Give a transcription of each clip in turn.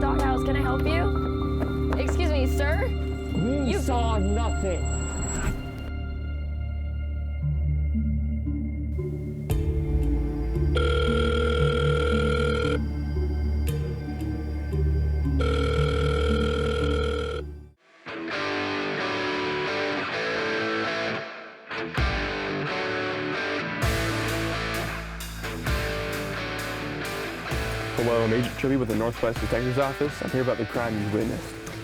Cat Doghouse. Can I help you? Excuse me, sir? We saw nothing. Hello, I'm Agent Chubby with the Northwest Detective's Office. I'm here about the crime you witnessed.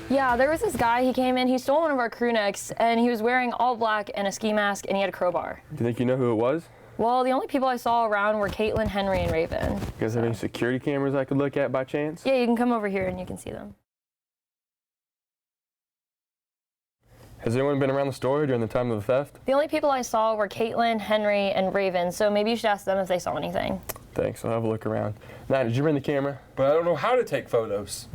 Yeah, there was this guy, he came in, he stole one of our crew necks, and he was wearing all black and a ski mask, and he had a crowbar. Do you think you know who it was? Well, the only people I saw around were Caitlin, Henry, and Raven. You guys have any security cameras I could look at by chance? Yeah, you can come over here and you can see them. Has anyone been around the store during the time of the theft? The only people I saw were Caitlin, Henry, and Raven, so maybe you should ask them if they saw anything. Thanks, I'll have a look around. Now, did you bring the camera? But I don't know how to take photos.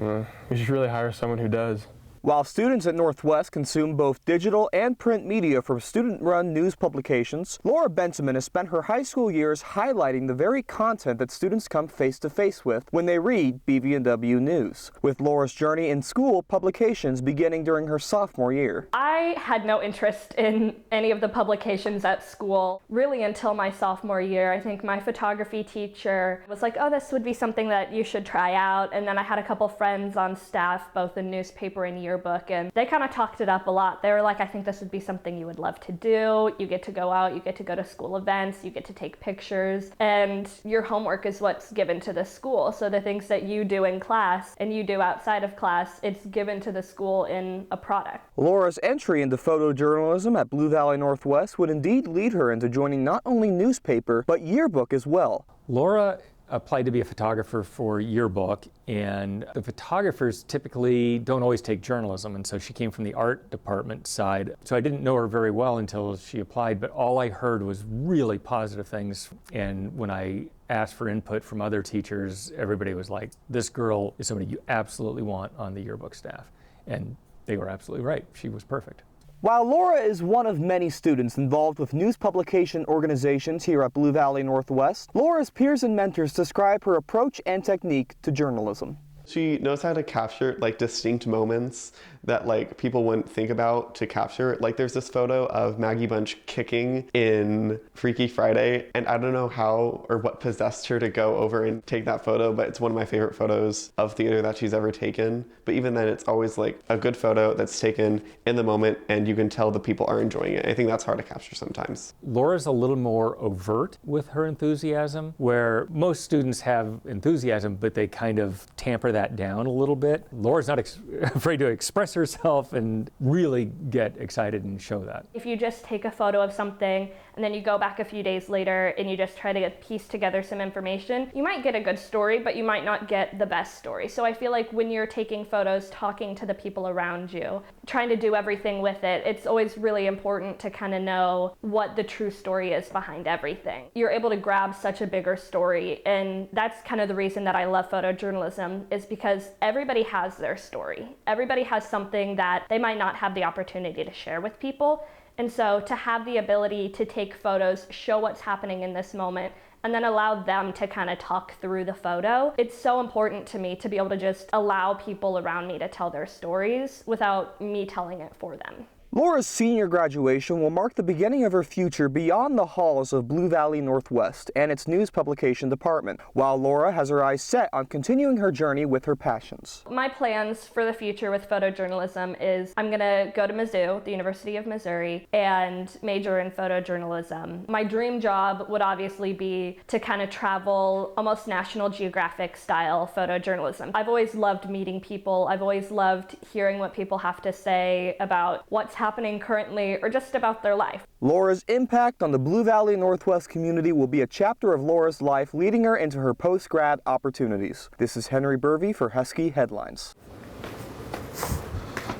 We should really hire someone who does. While students at Northwest consume both digital and print media from student-run news publications, Laura Bentzenman has spent her high school years highlighting the very content that students come face-to-face with when they read BV&W News, with Laura's journey in school publications beginning during her sophomore year. I had no interest in any of the publications at school, really until my sophomore year. I think my photography teacher was like, oh, this would be something that you should try out. And then I had a couple friends on staff, both in newspaper and yearbook, and they kind of talked it up a lot. They were like, I think this would be something you would love to do. You get to go out, you get to go to school events, you get to take pictures, and your homework is what's given to the school. So the things that you do in class and you do outside of class, it's given to the school in a product. Laura's entry into photojournalism at Blue Valley Northwest would indeed lead her into joining not only newspaper, but yearbook as well. Laura applied to be a photographer for yearbook, and the photographers typically don't always take journalism, and so she came from the art department side. So I didn't know her very well until she applied, but all I heard was really positive things. And when I asked for input from other teachers, everybody was like, this girl is somebody you absolutely want on the yearbook staff. And they were absolutely right. She was perfect. While Laura is one of many students involved with news publication organizations here at Blue Valley Northwest, Laura's peers and mentors describe her approach and technique to journalism. She knows how to capture like distinct moments that like people wouldn't think about to capture. Like there's this photo of Maggie Bunch kicking in Freaky Friday, and I don't know how or what possessed her to go over and take that photo, but it's one of my favorite photos of theater that she's ever taken. But even then, it's always like a good photo that's taken in the moment and you can tell the people are enjoying it. I think that's hard to capture sometimes. Laura's a little more overt with her enthusiasm, where most students have enthusiasm, but they kind of tamper that down a little bit. Laura's not afraid to express herself and really get excited and show that. If you just take a photo of something and then you go back a few days later and you just try to piece together some information, you might get a good story, but you might not get the best story. So I feel like when you're taking photos, talking to the people around you, trying to do everything with it, it's always really important to kind of know what the true story is behind everything. You're able to grab such a bigger story, and that's kind of the reason that I love photojournalism, is because everybody has their story. Everybody has something that they might not have the opportunity to share with people. And so to have the ability to take photos, show what's happening in this moment, and then allow them to kind of talk through the photo, it's so important to me to be able to just allow people around me to tell their stories without me telling it for them. Laura's senior graduation will mark the beginning of her future beyond the halls of Blue Valley Northwest and its news publication department, while Laura has her eyes set on continuing her journey with her passions. My plans for the future with photojournalism is I'm going to go to Mizzou, the University of Missouri, and major in photojournalism. My dream job would obviously be to kind of travel almost National Geographic style photojournalism. I've always loved meeting people. I've always loved hearing what people have to say about what's happening currently or just about their life. Laura's impact on the Blue Valley Northwest community will be a chapter of Laura's life leading her into her post-grad opportunities. This is Henry Burvey for Husky Headlines.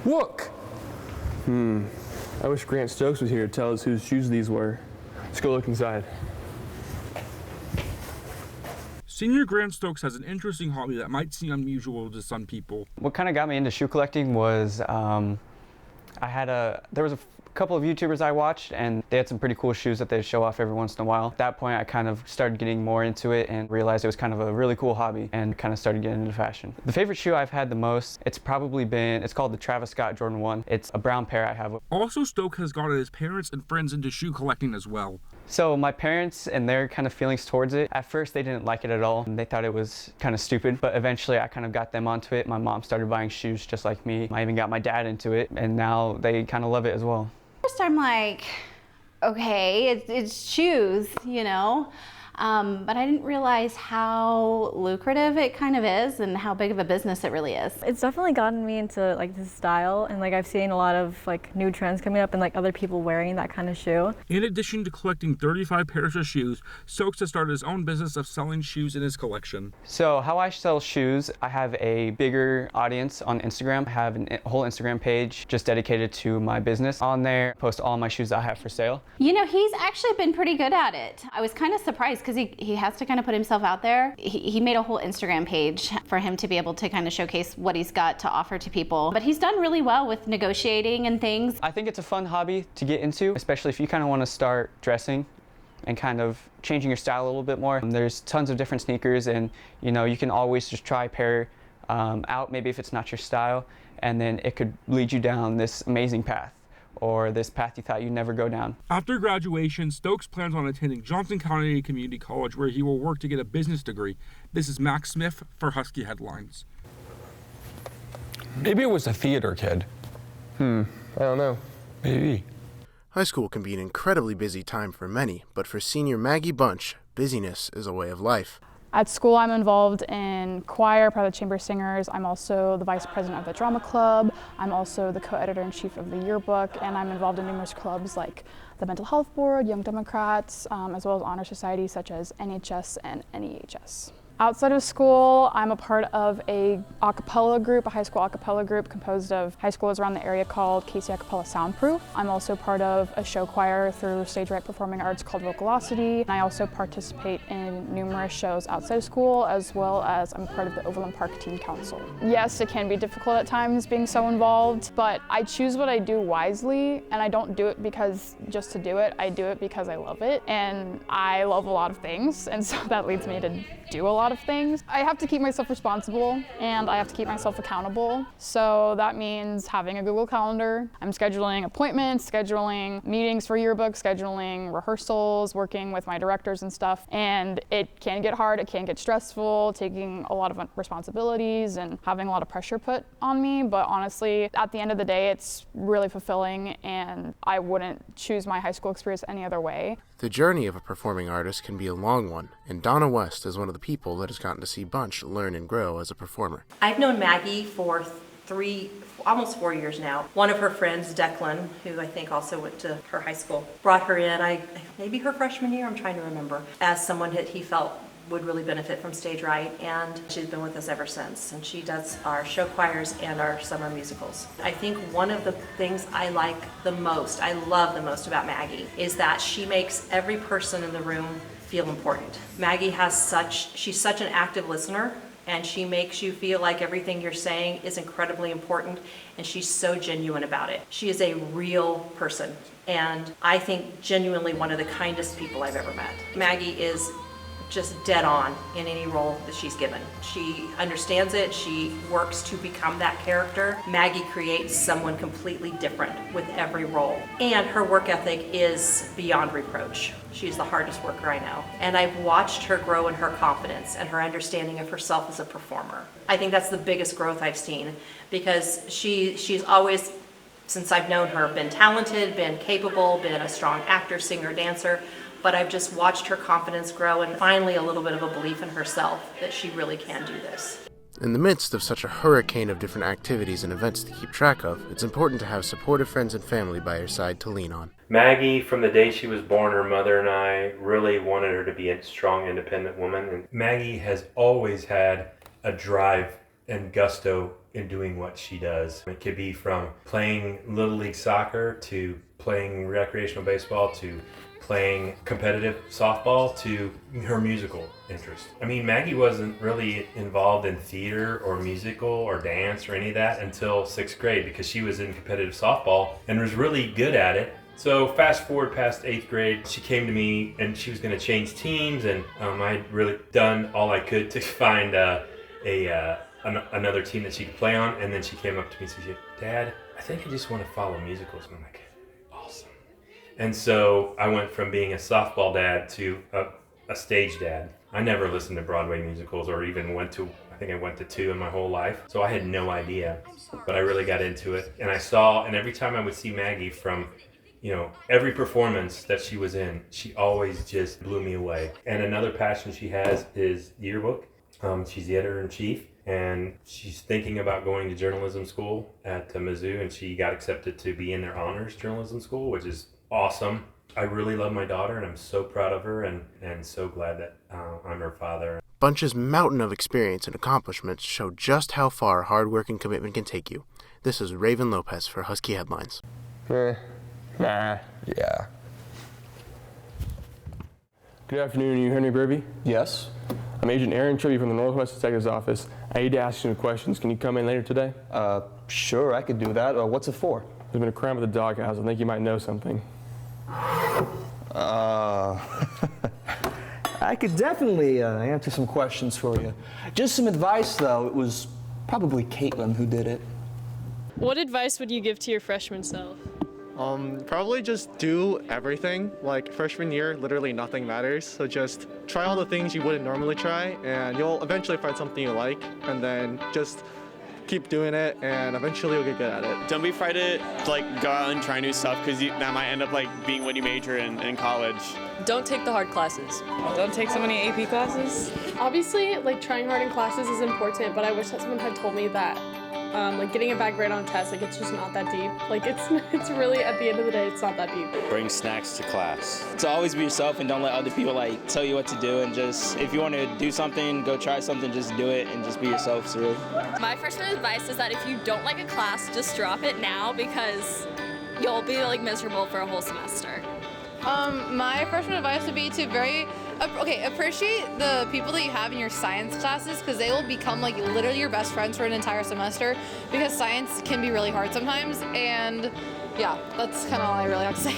Look! I wish Grant Stokes was here to tell us whose shoes these were. Let's go look inside. Senior Grant Stokes has an interesting hobby that might seem unusual to some people. What kind of got me into shoe collecting was there was couple of YouTubers I watched, and they had some pretty cool shoes that they show off every once in a while. At that point, I kind of started getting more into it and realized it was kind of a really cool hobby and kind of started getting into fashion. The favorite shoe I've had the most, it's called the Travis Scott Jordan 1. It's a brown pair I have. Also, Stokes has gotten his parents and friends into shoe collecting as well. So my parents and their kind of feelings towards it, at first they didn't like it at all. They thought it was kind of stupid, but eventually I kind of got them onto it. My mom started buying shoes just like me. I even got my dad into it, and now they kind of love it as well. First I'm like, okay, it's shoes, you know, but I didn't realize how lucrative it kind of is and how big of a business it really is. It's definitely gotten me into like this style, and like I've seen a lot of like new trends coming up and like other people wearing that kind of shoe. In addition to collecting 35 pairs of shoes, Stokes has started his own business of selling shoes in his collection. So how I sell shoes, I have a bigger audience on Instagram. I have a whole Instagram page just dedicated to my business. On there, I post all my shoes that I have for sale. You know, he's actually been pretty good at it. I was kind of surprised because he has to kind of put himself out there. He made a whole Instagram page for him to be able to kind of showcase what he's got to offer to people. But he's done really well with negotiating and things. I think it's a fun hobby to get into, especially if you kind of want to start dressing and kind of changing your style a little bit more. There's tons of different sneakers, and you know, you can always just try a pair out, maybe if it's not your style, and then it could lead you down this amazing path, or this path you thought you'd never go down. After graduation, Stokes plans on attending Johnson County Community College, where he will work to get a business degree. This is Max Smith for Husky Headlines. Maybe it was a theater kid. I don't know. Maybe. High school can be an incredibly busy time for many, but for senior Maggie Bunch, busyness is a way of life. At school, I'm involved in choir, part of the Chamber of Singers. I'm also the vice president of the drama club. I'm also the co-editor-in-chief of the yearbook, and I'm involved in numerous clubs like the Mental Health Board, Young Democrats, as well as honor societies such as NHS and NEHS. Outside of school, I'm a part of a a cappella group, a high school a cappella group composed of high schoolers around the area called Casey Acapella Soundproof. I'm also part of a show choir through Stage Right Performing Arts called Vocalocity. And I also participate in numerous shows outside of school, as well as I'm part of the Overland Park Teen Council. Yes, it can be difficult at times being so involved, but I choose what I do wisely, and I don't do it because just to do it. I do it because I love it, and I love a lot of things, and so that leads me to do a lot of things. I have to keep myself responsible, and I have to keep myself accountable. So that means having a Google Calendar. I'm scheduling appointments, scheduling meetings for yearbook, scheduling rehearsals, working with my directors and stuff. And it can get hard, it can get stressful, taking a lot of responsibilities and having a lot of pressure put on me. But honestly, at the end of the day, it's really fulfilling, and I wouldn't choose my high school experience any other way. The journey of a performing artist can be a long one, and Donna West is one of the people that has gotten to see Bunch learn and grow as a performer. I've known Maggie for almost 4 years now. One of her friends, Declan, who I think also went to her high school, brought her in, maybe her freshman year, I'm trying to remember, as someone that he felt would really benefit from Stage Right, and she's been with us ever since. And she does our show choirs and our summer musicals. I think one of the things I love the most about Maggie is that she makes every person in the room feel important. Maggie she's such an active listener, and she makes you feel like everything you're saying is incredibly important, and she's so genuine about it. She is a real person, and I think genuinely one of the kindest people I've ever met. Maggie is just dead on in any role that she's given. She understands it, she works to become that character. Maggie creates someone completely different with every role. And her work ethic is beyond reproach. She's the hardest worker I know. And I've watched her grow in her confidence and her understanding of herself as a performer. I think that's the biggest growth I've seen, because she's always, since I've known her, been talented, been capable, been a strong actor, singer, dancer, but I've just watched her confidence grow and finally a little bit of a belief in herself that she really can do this. In the midst of such a hurricane of different activities and events to keep track of, it's important to have supportive friends and family by your side to lean on. Maggie, from the day she was born, her mother and I really wanted her to be a strong, independent woman. And Maggie has always had a drive and gusto in doing what she does. It could be from playing Little League soccer to playing recreational baseball to playing competitive softball to her musical interest. I mean, Maggie wasn't really involved in theater or musical or dance or any of that until 6th grade because she was in competitive softball and was really good at it. So fast forward past 8th grade, she came to me and she was going to change teams, and I'd really done all I could to find another team that she could play on. And then she came up to me and said, "Dad, I think I just want to follow musicals." And I'm like, awesome. And so I went from being a softball dad to a stage dad. I never listened to Broadway musicals or even I think I went to 2 in my whole life. So I had no idea, but I really got into it. And and every time I would see Maggie from, every performance that she was in, she always just blew me away. And another passion she has is yearbook. She's the editor-in-chief, and she's thinking about going to journalism school at Mizzou, and she got accepted to be in their honors journalism school, which is awesome. I really love my daughter, and I'm so proud of her, and so glad that I'm her father. Bunch's mountain of experience and accomplishments show just how far hard work and commitment can take you. This is Raven Lopez for Husky Headlines. Yeah. Good afternoon, you Henry Burby? Yes. I'm Agent Aaron Tribby from the Northwest Detective's Office. I need to ask you some questions. Can you come in later today? Sure, I could do that. What's it for? There's been a crime at the doghouse. I think you might know something. I could definitely answer some questions for you. Just some advice, though. It was probably Caitlin who did it. What advice would you give to your freshman self? Probably just do everything. Like freshman year, literally nothing matters. So just try all the things you wouldn't normally try, and you'll eventually find something you like, and then just keep doing it, and eventually you'll get good at it. Don't be afraid to go out and try new stuff, because that might end up being what you major in college. Don't take the hard classes. Don't take so many AP classes. Obviously, trying hard in classes is important, but I wish that someone had told me that getting a bad grade on a test, it's just not that deep. It's really, at the end of the day, it's not that deep. Bring snacks to class. So always be yourself and don't let other people tell you what to do, and just, if you want to do something, go try something, just do it and just be yourself, so. My freshman advice is that if you don't like a class, just drop it now, because you'll be miserable for a whole semester. My freshman advice would be to appreciate the people that you have in your science classes, because they will become literally your best friends for an entire semester, because science can be really hard sometimes, and yeah, that's kind of all I really have to say.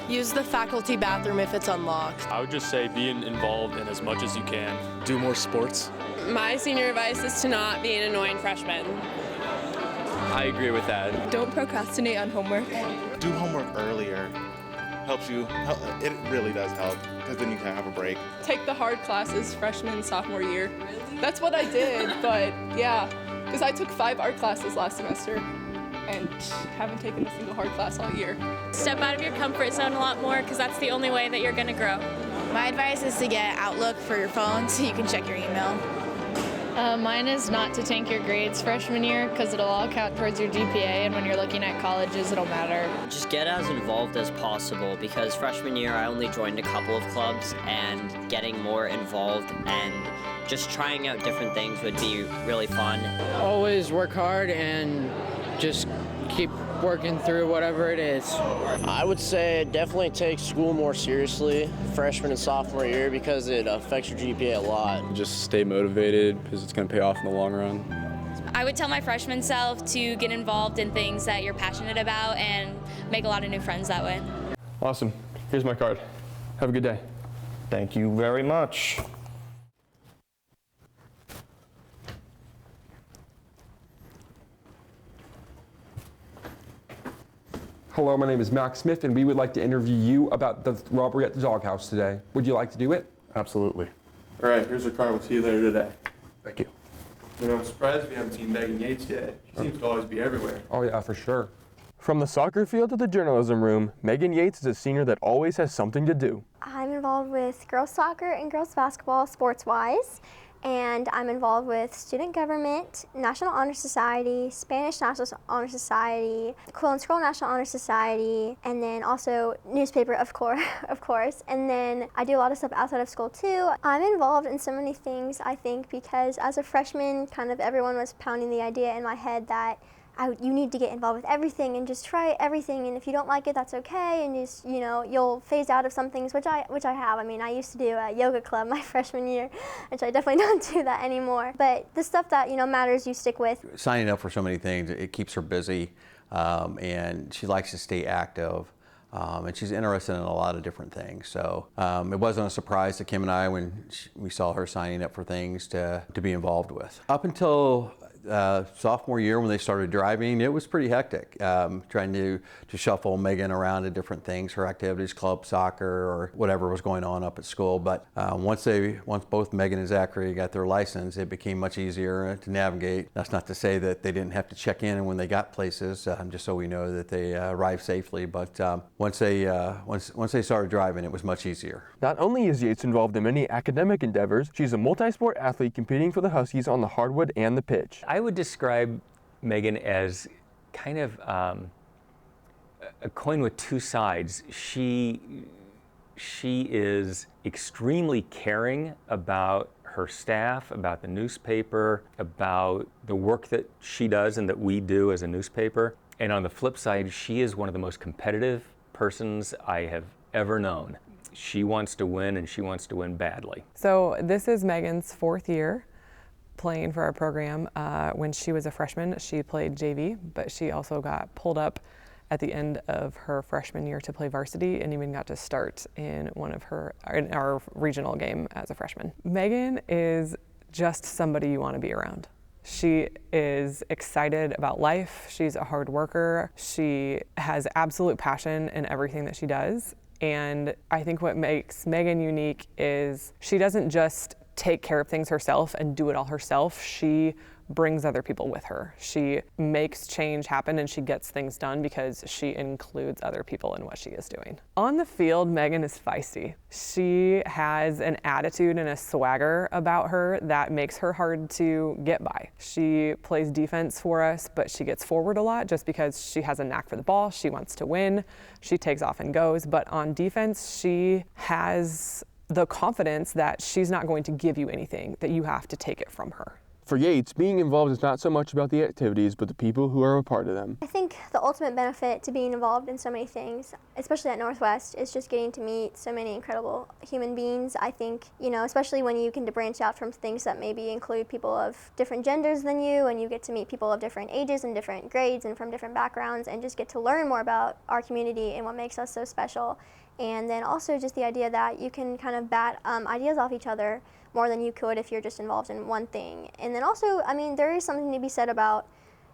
Use the faculty bathroom if it's unlocked. I would just say be involved in as much as you can. Do more sports. My senior advice is to not be an annoying freshman. I agree with that. Don't procrastinate on homework. Do homework earlier. Helps you. It really does help, because then you can have a break. Take the hard classes freshman and sophomore year. That's what I did, but yeah, because I took 5 art classes last semester and haven't taken a single hard class all year. Step out of your comfort zone a lot more, because that's the only way that you're going to grow. My advice is to get Outlook for your phone so you can check your email. Mine is not to tank your grades freshman year, because it'll all count towards your GPA, and when you're looking at colleges, it'll matter. Just get as involved as possible, because freshman year I only joined a couple of clubs, and getting more involved and just trying out different things would be really fun. Always work hard and just keep working through whatever it is. I would say definitely take school more seriously freshman and sophomore year, because it affects your GPA a lot. Just stay motivated, because it's going to pay off in the long run. I would tell my freshman self to get involved in things that you're passionate about and make a lot of new friends that way. Awesome. Here's my card. Have a good day. Thank you very much. Hello, my name is Max Smith, and we would like to interview you about the robbery at the doghouse today. Would you like to do it? Absolutely. All right, here's your card. We'll see you later today. Thank you. I'm surprised we haven't seen Megan Yates yet. She seems to always be everywhere. Oh yeah, for sure. From the soccer field to the journalism room, Megan Yates is a senior that always has something to do. I'm involved with girls soccer and girls basketball sports-wise, and I'm involved with student government, National Honor Society, Spanish National Honor Society, Quill and Scroll National Honor Society, and then also newspaper, of course. And then I do a lot of stuff outside of school too. I'm involved in so many things, I think, because as a freshman, kind of everyone was pounding the idea in my head that you need to get involved with everything and just try everything, and if you don't like it, that's okay, and just, you know, you'll phase out of some things, which I have. I mean, I used to do a yoga club my freshman year, which I definitely don't do that anymore. But the stuff that, you know, matters, you stick with. Signing up for so many things, it keeps her busy, and she likes to stay active. And she's interested in a lot of different things. So it wasn't a surprise to Kim and I when we saw her signing up for things to be involved with. Up until sophomore year when they started driving, it was pretty hectic, trying to shuffle Megan around to different things, her activities, club, soccer, or whatever was going on up at school. But once both Megan and Zachary got their license, it became much easier to navigate. That's not to say that they didn't have to check in when they got places, just so we know that they arrived safely. But once they started driving, it was much easier. Not only is Yates involved in many academic endeavors, she's a multi-sport athlete competing for the Huskies on the hardwood and the pitch. I would describe Megan as kind of a coin with two sides. She is extremely caring about her staff, about the newspaper, about the work that she does and that we do as a newspaper. And on the flip side, she is one of the most competitive persons I have ever known. She wants to win, and she wants to win badly. So this is Megan's 4th year playing for our program. When she was a freshman, she played JV, but she also got pulled up at the end of her freshman year to play varsity, and even got to start in our regional game as a freshman. Megan is just somebody you want to be around. She is excited about life. She's a hard worker. She has absolute passion in everything that she does. And I think what makes Megan unique is she doesn't just take care of things herself and do it all herself. She brings other people with her. She makes change happen, and she gets things done because she includes other people in what she is doing. On the field, Megan is feisty. She has an attitude and a swagger about her that makes her hard to get by. She plays defense for us, but she gets forward a lot just because she has a knack for the ball. She wants to win. She takes off and goes, but on defense, she has the confidence that she's not going to give you anything, that you have to take it from her. For Yates, being involved is not so much about the activities, but the people who are a part of them. I think the ultimate benefit to being involved in so many things, especially at Northwest, is just getting to meet so many incredible human beings. I think, you know, especially when you can branch out from things that maybe include people of different genders than you, and you get to meet people of different ages and different grades and from different backgrounds, and just get to learn more about our community and what makes us so special. And then also just the idea that you can kind of bat ideas off each other more than you could if you're just involved in one thing. And then also, I mean, there is something to be said about,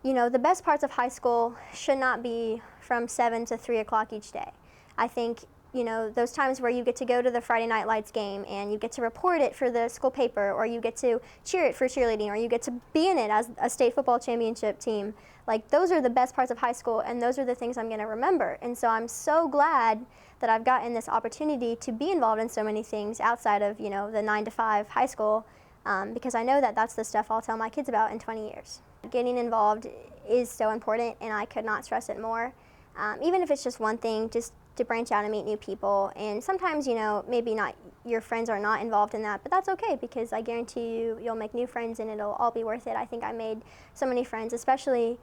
you know, the best parts of high school should not be from 7 to 3 o'clock each day. I think, you know, those times where you get to go to the Friday Night Lights game and you get to report it for the school paper, or you get to cheer it for cheerleading, or you get to be in it as a state football championship team, like those are the best parts of high school, and those are the things I'm going to remember. And so I'm so glad that I've gotten this opportunity to be involved in so many things outside of, you know, the 9 to 5 high school, because I know that that's the stuff I'll tell my kids about in 20 years. Getting involved is so important, and I could not stress it more. Even if it's just one thing, just to branch out and meet new people. And sometimes, you know, maybe not your friends are not involved in that, but that's okay, because I guarantee you, you'll make new friends and it'll all be worth it. I think I made so many friends, especially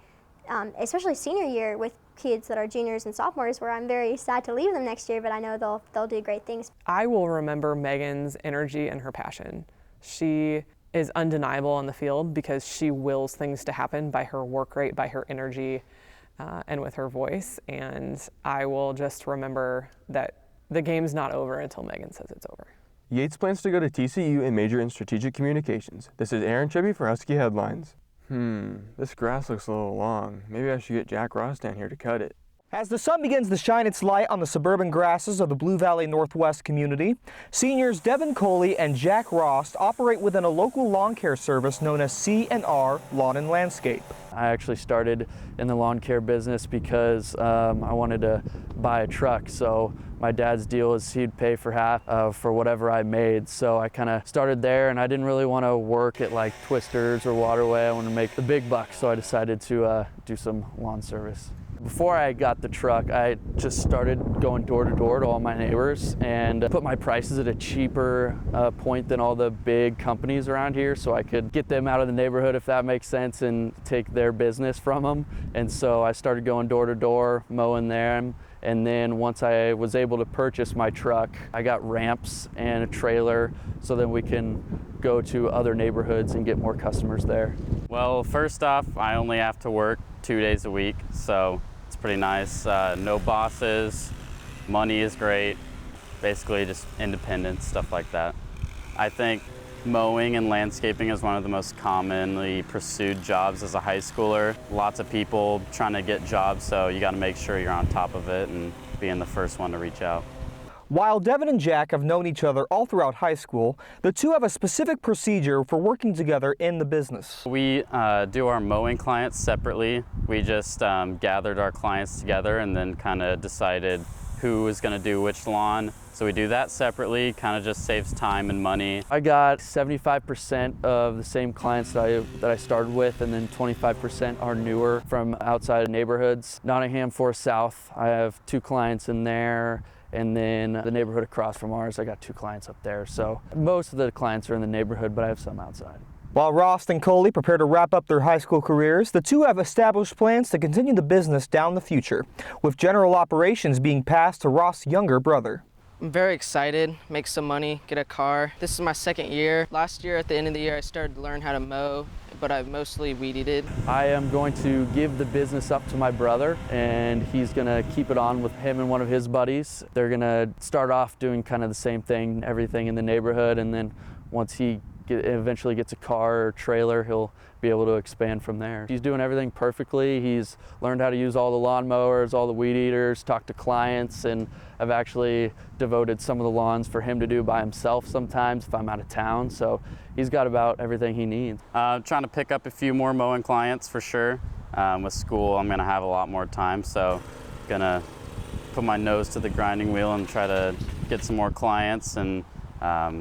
senior year, with kids that are juniors and sophomores, where I'm very sad to leave them next year, but I know they'll do great things. I will remember Megan's energy and her passion. She is undeniable on the field because she wills things to happen by her work rate, by her energy, and with her voice. And I will just remember that the game's not over until Megan says it's over. Yates plans to go to TCU and major in strategic communications. This is Aaron Chevy for Husky Headlines. This grass looks a little long. Maybe I should get Jack Ross down here to cut it. As the sun begins to shine its light on the suburban grasses of the Blue Valley Northwest community, seniors Devin Coley and Jack Ross operate within a local lawn care service known as C&R Lawn and Landscape. I actually started in the lawn care business because I wanted to buy a truck. So my dad's deal is he'd pay for half for whatever I made. So I kind of started there, and I didn't really want to work at like Twisters or Waterway. I wanted to make the big bucks, so I decided to do some lawn service. Before I got the truck, I just started going door to door to all my neighbors and put my prices at a cheaper point than all the big companies around here, so I could get them out of the neighborhood, if that makes sense, and take their business from them. And so I started going door to door, mowing them. And then once I was able to purchase my truck, I got ramps and a trailer so that we can go to other neighborhoods and get more customers there. Well, first off, I only have to work 2 days a week, so it's pretty nice. No bosses, money is great, basically just independence, stuff like that. I think mowing and landscaping is one of the most commonly pursued jobs as a high schooler. Lots of people trying to get jobs, so you got to make sure you're on top of it and being the first one to reach out. While Devin and Jack have known each other all throughout high school, the two have a specific procedure for working together in the business. We do our mowing clients separately. We just gathered our clients together and then kind of decided who was going to do which lawn. So we do that separately, kind of just saves time and money. I got 75% of the same clients that I started with, and then 25% are newer from outside neighborhoods. Nottingham Forest South, I have 2 clients in there, and then the neighborhood across from ours, I got 2 clients up there. So most of the clients are in the neighborhood, but I have some outside. While Ross and Coley prepare to wrap up their high school careers, the two have established plans to continue the business down the future, with general operations being passed to Ross' younger brother. I'm very excited, make some money, get a car. This is my second year. Last year at the end of the year I started to learn how to mow, but I mostly weed eated. I am going to give the business up to my brother, and he's going to keep it on with him and one of his buddies. They're going to start off doing kind of the same thing, everything in the neighborhood, and then once he eventually gets a car or trailer, he'll be able to expand from there. He's doing everything perfectly. He's learned how to use all the lawn mowers, all the weed eaters, talk to clients, and I've actually devoted some of the lawns for him to do by himself sometimes if I'm out of town. So he's got about everything he needs. Trying to pick up a few more mowing clients for sure. With school, I'm gonna have a lot more time, so gonna put my nose to the grinding wheel and try to get some more clients and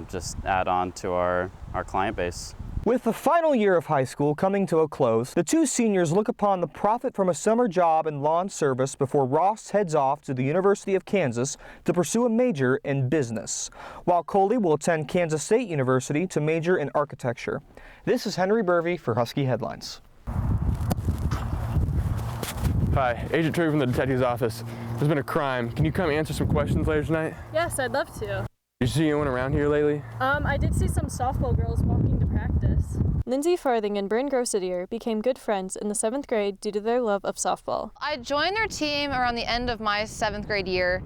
just add on to our client base. With the final year of high school coming to a close, the two seniors look upon the profit from a summer job in lawn service before Ross heads off to the University of Kansas to pursue a major in business, while Coley will attend Kansas State University to major in architecture. This is Henry Burvey for Husky Headlines. Hi, Agent Trigger from the detective's office. There's been a crime. Can you come answer some questions later tonight? Yes, I'd love to. Did you see anyone around here lately? I did see some softball girls walking to practice. Lindsay Farthing and Bryn Grossitier became good friends in the 7th grade due to their love of softball. I joined their team around the end of my 7th grade year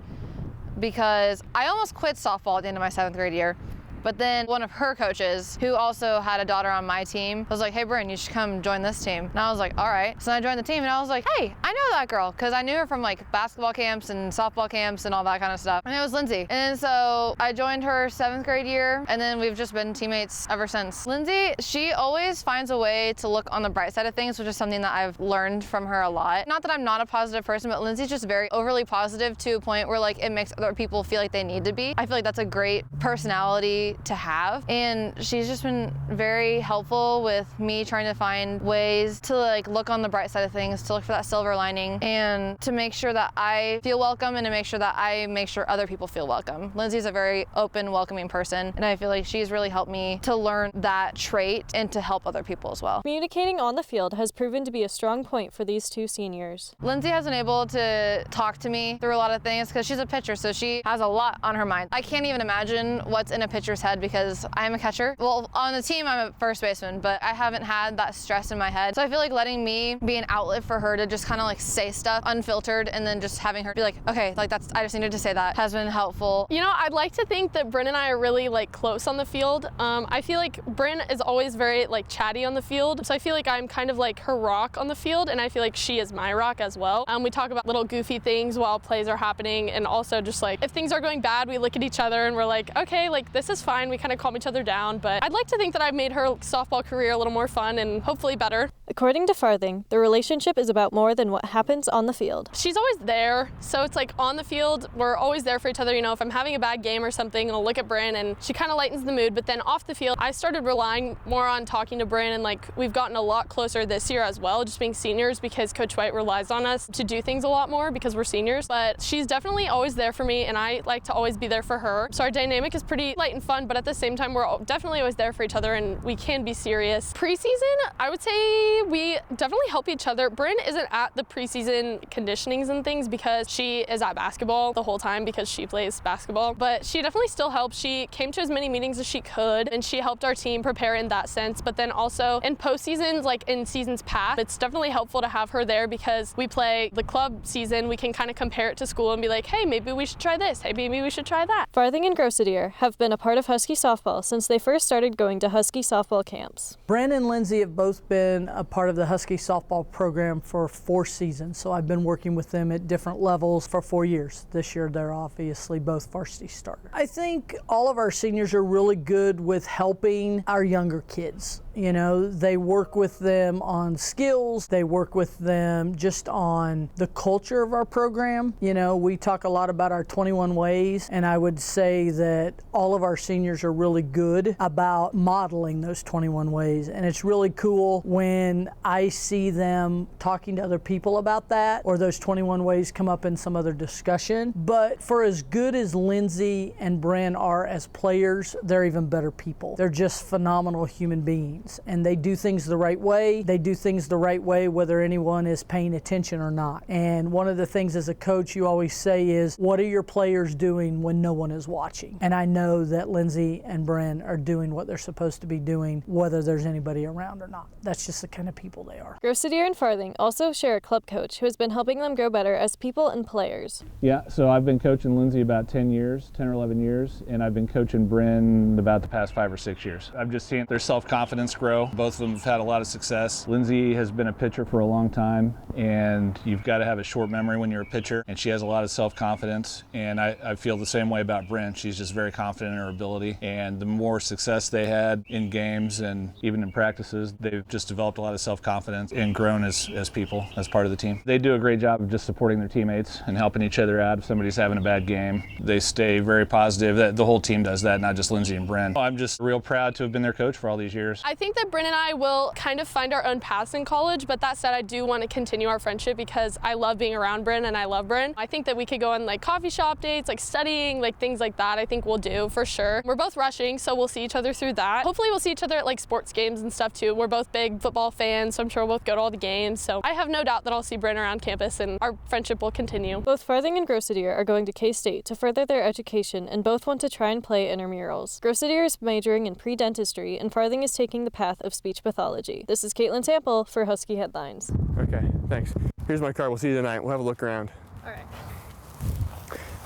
because I almost quit softball at the end of my 7th grade year. But then one of her coaches, who also had a daughter on my team, was like, hey, Bryn, you should come join this team. And I was like, all right. So I joined the team and I was like, hey, I know that girl, because I knew her from like basketball camps and softball camps and all that kind of stuff. And it was Lindsay. And so I joined her 7th grade year, and then we've just been teammates ever since. Lindsay, she always finds a way to look on the bright side of things, which is something that I've learned from her a lot. Not that I'm not a positive person, but Lindsay's just very overly positive to a point where like it makes other people feel like they need to be. I feel like that's a great personality to have, and she's just been very helpful with me trying to find ways to like look on the bright side of things, to look for that silver lining, and to make sure that I feel welcome and to make sure that I make sure other people feel welcome. Lindsay's a very open, welcoming person, and I feel like she's really helped me to learn that trait and to help other people as well. Communicating on the field has proven to be a strong point for these two seniors. Lindsay has been able to talk to me through a lot of things because she's a pitcher, so she has a lot on her mind. I can't even imagine what's in a pitcher's head because I'm a catcher. Well, on the team, I'm a first baseman, but I haven't had that stress in my head. So I feel like letting me be an outlet for her to just kind of like say stuff unfiltered, and then just having her be like, okay, like I just needed to say that, has been helpful. You know, I'd like to think that Bryn and I are really like close on the field. I feel like Bryn is always very like chatty on the field. So I feel like I'm kind of like her rock on the field, and I feel like she is my rock as well. We talk about little goofy things while plays are happening, and also just like if things are going bad, we look at each other and we're like, okay, like this is fine. We kind of calm each other down, but I'd like to think that I've made her softball career a little more fun and hopefully better. According to Farthing, the relationship is about more than what happens on the field. She's always there, so it's like on the field, we're always there for each other. You know, if I'm having a bad game or something, I'll look at Bryn and she kind of lightens the mood, but then off the field, I started relying more on talking to Bryn, and like we've gotten a lot closer this year as well, just being seniors, because Coach White relies on us to do things a lot more because we're seniors. But she's definitely always there for me, and I like to always be there for her. So our dynamic is pretty light and fun, but at the same time, we're definitely always there for each other, and we can be serious. Preseason, I would say we definitely help each other. Bryn isn't at the preseason conditionings and things because she is at basketball the whole time because she plays basketball, but she definitely still helps. She came to as many meetings as she could, and she helped our team prepare in that sense. But then also in postseasons, like in seasons past, it's definitely helpful to have her there because we play the club season. We can kind of compare it to school and be like, hey, maybe we should try this. Hey, maybe we should try that. Farthing and Grossitier have been a part of Husky softball since they first started going to Husky softball camps. Bryn and Lindsay have both been a part of the Husky softball program for 4 seasons, so I've been working with them at different levels for 4 years. This year they're obviously both varsity starters. I think all of our seniors are really good with helping our younger kids. You know, they work with them on skills, they work with them just on the culture of our program. You know, we talk a lot about our 21 ways, and I would say that all of our seniors are really good about modeling those 21 ways. And it's really cool when I see them talking to other people about that, or those 21 ways come up in some other discussion. But for as good as Lindsay and Bryn are as players, they're even better people. They're just phenomenal human beings. And they do things the right way. They do things the right way whether anyone is paying attention or not. And one of the things as a coach you always say is, what are your players doing when no one is watching? And I know that Lindsay and Bryn are doing what they're supposed to be doing whether there's anybody around or not. That's just the kind of people they are. Grossitier and Farthing also share a club coach who has been helping them grow better as people and players. Yeah, so I've been coaching Lindsay about 10 years, 10 or 11 years, and I've been coaching Bryn about the past 5 or 6 years. I've just seen their self-confidence grow. Both of them have had a lot of success. Lindsay has been a pitcher for a long time, and you've got to have a short memory when you're a pitcher, and she has a lot of self-confidence, and I feel the same way about Bryn. She's just very confident in her ability, and the more success they had in games and even in practices, they've just developed a lot of self-confidence and grown as people, as part of the team. They do a great job of just supporting their teammates and helping each other out if somebody's having a bad game. They stay very positive. The whole team does that, not just Lindsay and Bryn. I'm just real proud to have been their coach for all these years. I think that Bryn and I will kind of find our own paths in college, but that said, I do want to continue our friendship because I love being around Bryn and I love Bryn. I think that we could go on like coffee shop dates, like studying, like things like that. I think we'll do for sure. We're both rushing, so we'll see each other through that. Hopefully we'll see each other at like sports games and stuff too. We're both big football fans, so I'm sure we'll both go to all the games. So I have no doubt that I'll see Bryn around campus and our friendship will continue. Both Farthing and Grossitier are going to K-State to further their education, and both want to try and play intramurals. Grossitier is majoring in pre-dentistry, and Farthing is taking the path of speech pathology. This is Caitlin Sample for Husky Headlines. Okay, thanks. Here's my car. We'll see you tonight. We'll have a look around. All right.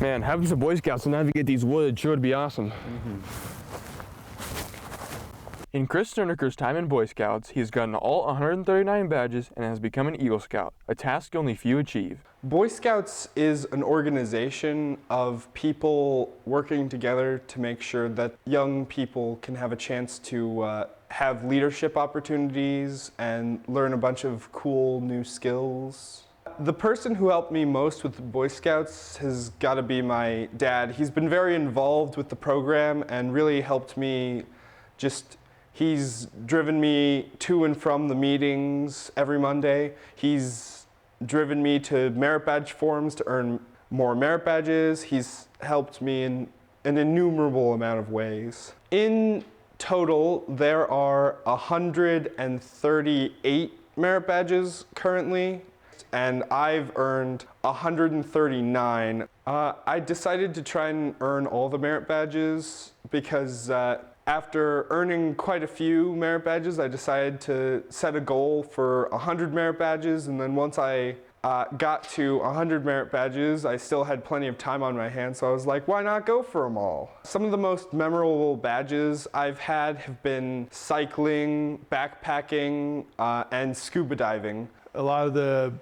Man, having some Boy Scouts to navigate these woods sure would be awesome. In Chris Sternicker's time in Boy Scouts, he has gotten all 139 badges and has become an Eagle Scout, a task only few achieve. Boy Scouts is an organization of people working together to make sure that young people can have a chance to have leadership opportunities and learn a bunch of cool new skills. The person who helped me most with the Boy Scouts has got to be my dad. He's been very involved with the program and really helped me he's driven me to and from the meetings every Monday. He's driven me to merit badge forums to earn more merit badges. He's helped me in an innumerable amount of ways. In total, there are 138 merit badges currently, and I've earned 139. I decided to try and earn all the merit badges because after earning quite a few merit badges, I decided to set a goal for 100 merit badges, and then once I got to 100 merit badges, I still had plenty of time on my hands, so I was like, why not go for them all? Some of the most memorable badges I've had have been cycling, backpacking, and scuba diving. A lot of the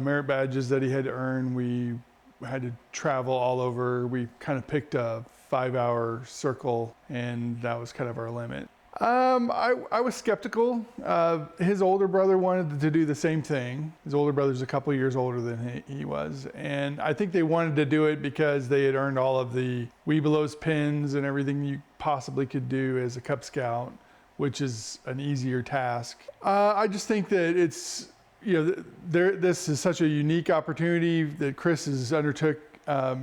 merit badges that he had to earn, we had to travel all over. We kind of picked a 5-hour circle, and that was kind of our limit. I was skeptical. His older brother wanted to do the same thing. His older brother's a couple years older than he was. And I think they wanted to do it because they had earned all of the Webelos pins and everything you possibly could do as a Cub Scout, which is an easier task. I just think that it's, this is such a unique opportunity that Chris has undertook.